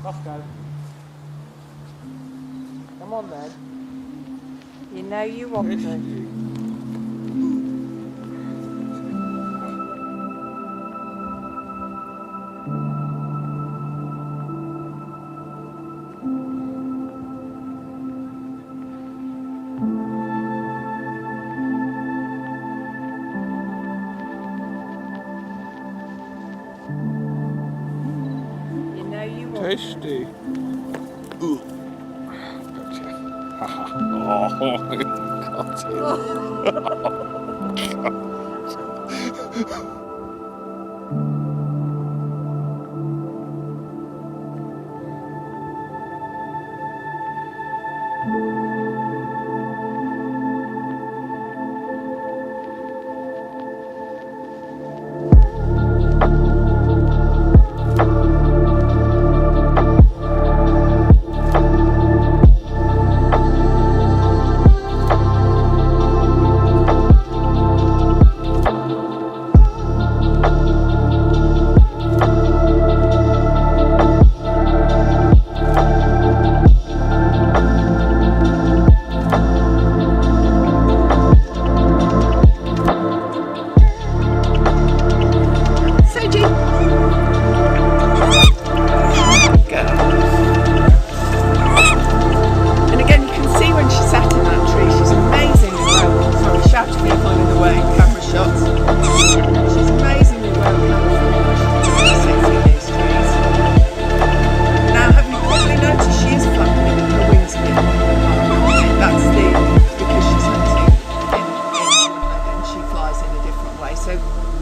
Off go. Come on then. You know you want to. You know you want to. Tasty. Ooh. Gotcha. Oh, got it.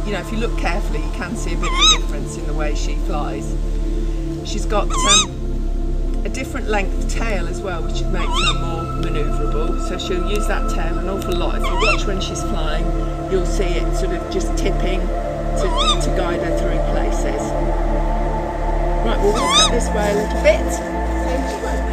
You know, if you look carefully, you can see a bit of a difference in the way she flies. She's got a different length tail as well, which makes her more manoeuvrable. So she'll use that tail an awful lot. If you watch when she's flying, you'll see it sort of just tipping to guide her through places. Right, we'll walk up this way a little bit.